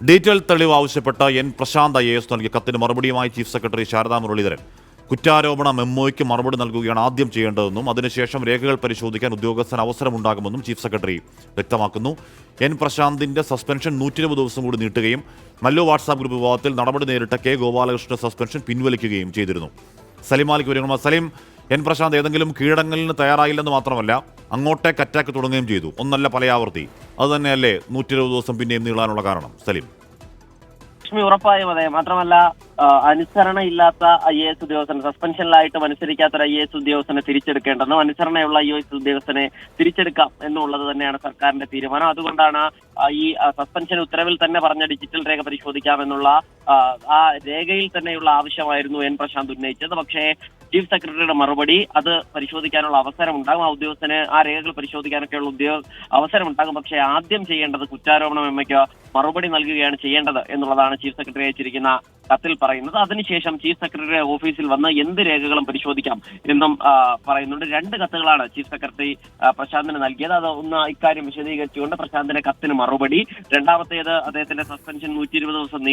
Detail തെളിവ് ആവശ്യപ്പെട്ട N Prashant IAS നൽകിയ കത്തിന് മറുപടിയുമായി ചീഫ് സെക്രട്ടറി ശാരദാ മുരളീധരൻ കുറ്റാരോപണ മെമ്മോയ്ക്ക് മറുപടി നൽകുകയാണ് ആദ്യം ചെയ്യേണ്ടതെന്നും അതിനുശേഷം രേഖകൾ പരിശോധിക്കാൻ ഉദ്യോഗസ്ഥന് അവസരമുണ്ടാകുമെന്നും ചീഫ് സെക്രട്ടറി വ്യക്തമാക്കുന്നു. എൻ പ്രശാന്തിന്റെ സസ്പെൻഷൻ 120 ദിവസം കൂടി നീട്ടുകയും മല്ലു വാട്സാപ്പ് ഗ്രൂപ്പ് വിവാദത്തിൽ നടപടി നേരിട്ട കെ ഗോപാലകൃഷ്ണന്റെ സസ്പെൻഷൻ പിൻവലിക്കുകയും ചെയ്തിരുന്നു. സലിമാലിക്ക് വിവരങ്ങൾ. സലീം, എൻ പ്രശാന്ത് ഏതെങ്കിലും കീഴടങ്ങലിന് തയ്യാറായില്ലെന്ന് മാത്രമല്ല അങ്ങോട്ടേക്ക് അറ്റാക്ക് തുടങ്ങുകയും ചെയ്തു, ഒന്നല്ല പലയാവർത്തി. അതുതന്നെയല്ലേ 120 ദിവസം പിന്നെയും നീളാനുള്ള കാരണം? സലീം. ഉറപ്പായും അതെ. മാത്രമല്ല അനുസരണയില്ലാത്ത IAS ഉദ്യോഗസ്ഥനെ, സസ്പെൻഷനിലായിട്ടും അനുസരിക്കാത്ത ഒരു IAS ഉദ്യോഗസ്ഥനെ തിരിച്ചെടുക്കേണ്ടെന്നും അനുസരണയുള്ള IAS ഉദ്യോഗസ്ഥനെ തിരിച്ചെടുക്കാം എന്നുള്ളത് തന്നെയാണ് സർക്കാരിന്റെ തീരുമാനം. അതുകൊണ്ടാണ് ഈ സസ്പെൻഷൻ ഉത്തരവിൽ തന്നെ പറഞ്ഞ ഡിജിറ്റൽ രേഖ പരിശോധിക്കാമെന്നുള്ള ആ രേഖയിൽ തന്നെയുള്ള ആവശ്യമായിരുന്നു എൻ പ്രശാന്ത് ഉന്നയിച്ചത്. പക്ഷേ ചീഫ് സെക്രട്ടറിയുടെ മറുപടി അത് പരിശോധിക്കാനുള്ള അവസരം ഉണ്ടാകും, ആ ഉദ്യോഗസ്ഥന് ആ രേഖകൾ പരിശോധിക്കാനൊക്കെയുള്ള അവസരം ഉണ്ടാകും. പക്ഷേ ആദ്യം ചെയ്യേണ്ടത് കുറ്റാരോപണ മെമ്മയ്ക്ക് മറുപടി നൽകുകയാണ് ചെയ്യേണ്ടത് എന്നുള്ളതാണ് ചീഫ് സെക്രട്ടറി അയച്ചിരിക്കുന്ന കത്തിൽ പറയുന്നത്. അതിനുശേഷം ചീഫ് സെക്രട്ടറിയുടെ ഓഫീസിൽ വന്ന് എന്ത് രേഖകളും പരിശോധിക്കാം എന്നും പറയുന്നുണ്ട്. 2 കത്തുകളാണ് ചീഫ് സെക്രട്ടറി പ്രശാന്തിന് നൽകിയത്. അത് ഒന്ന് ഇക്കാര്യം വിശദീകരിച്ചുകൊണ്ട് പ്രശാന്തിന്റെ കത്തിന് മറുപടി, രണ്ടാമത്തേത് അദ്ദേഹത്തിന്റെ സസ്പെൻഷൻ 120 ദിവസം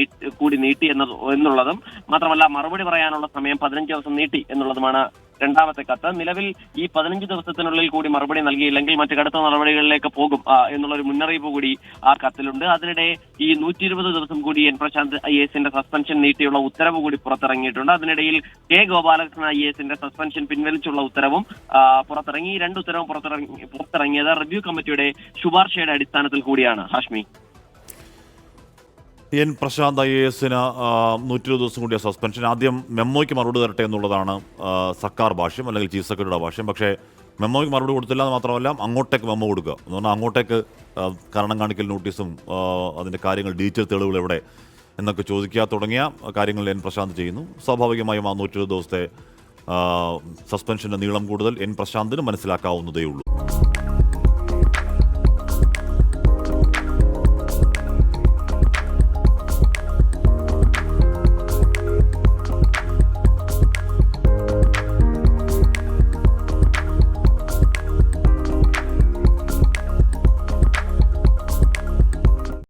കൂടി നീട്ടി എന്നുള്ളതും മാത്രമല്ല മറുപടി പറയാനുള്ള സമയം 15 ദിവസം നീട്ടി എന്നുള്ളതുമാണ് രണ്ടാമത്തെ കത്ത്. നിലവിൽ ഈ 15 ദിവസത്തിനുള്ളിൽ കൂടി മറുപടി നൽകിയില്ലെങ്കിൽ മറ്റു കടുത്ത നടപടികളിലേക്ക് പോകും എന്നുള്ളൊരു മുന്നറിയിപ്പ് കൂടി ആ കത്തിലുണ്ട്. അതിനിടെ ഈ 120 ദിവസം കൂടി എൻ പ്രശാന്ത് IASന്റെ സസ്പെൻഷൻ നീട്ടിയുള്ള ഉത്തരവ് കൂടി പുറത്തിറങ്ങിയിട്ടുണ്ട്. അതിനിടയിൽ കെ ഗോപാലകൃഷ്ണൻ IASന്റെ സസ്പെൻഷൻ പിൻവലിച്ചുള്ള ഉത്തരവും പുറത്തിറങ്ങി. ഈ 2 ഉത്തരവും പുറത്തിറങ്ങിയത് റിവ്യൂ കമ്മിറ്റിയുടെ ശുപാർശയുടെ അടിസ്ഥാനത്തിൽ കൂടിയാണ്. ഹാഷ്മി. എൻ പ്രശാന്ത് IASന് 120 ദിവസം കൂടിയ സസ്പെൻഷൻ. ആദ്യം മെമ്മോയ്ക്ക് മറുപടി തരട്ടെ എന്നുള്ളതാണ് സർക്കാർ ഭാഷ്യം, അല്ലെങ്കിൽ ചീഫ് സെക്രട്ടറിയുടെ ഭാഷ്യം. പക്ഷേ മെമ്മോയ്ക്ക് മറുപടി കൊടുത്തില്ല എന്ന് മാത്രമല്ല അങ്ങോട്ടേക്ക് മെമ്മോ കൊടുക്കുക എന്ന് പറഞ്ഞാൽ അങ്ങോട്ടേക്ക് കാരണം കാണിക്കൽ നോട്ടീസും അതിൻ്റെ കാര്യങ്ങൾ ഡീറ്റെയിൽ തെളിവുകൾ എവിടെ എന്നൊക്കെ ചോദിക്കുക തുടങ്ങിയ കാര്യങ്ങൾ എൻ പ്രശാന്ത് ചെയ്യുന്നു. സ്വാഭാവികമായും ആ 120 ദിവസത്തെ സസ്പെൻഷൻ്റെ നീളം കൂടുതൽ എൻ പ്രശാന്തിന് മനസ്സിലാക്കാവുന്നതേ ഉള്ളൂ.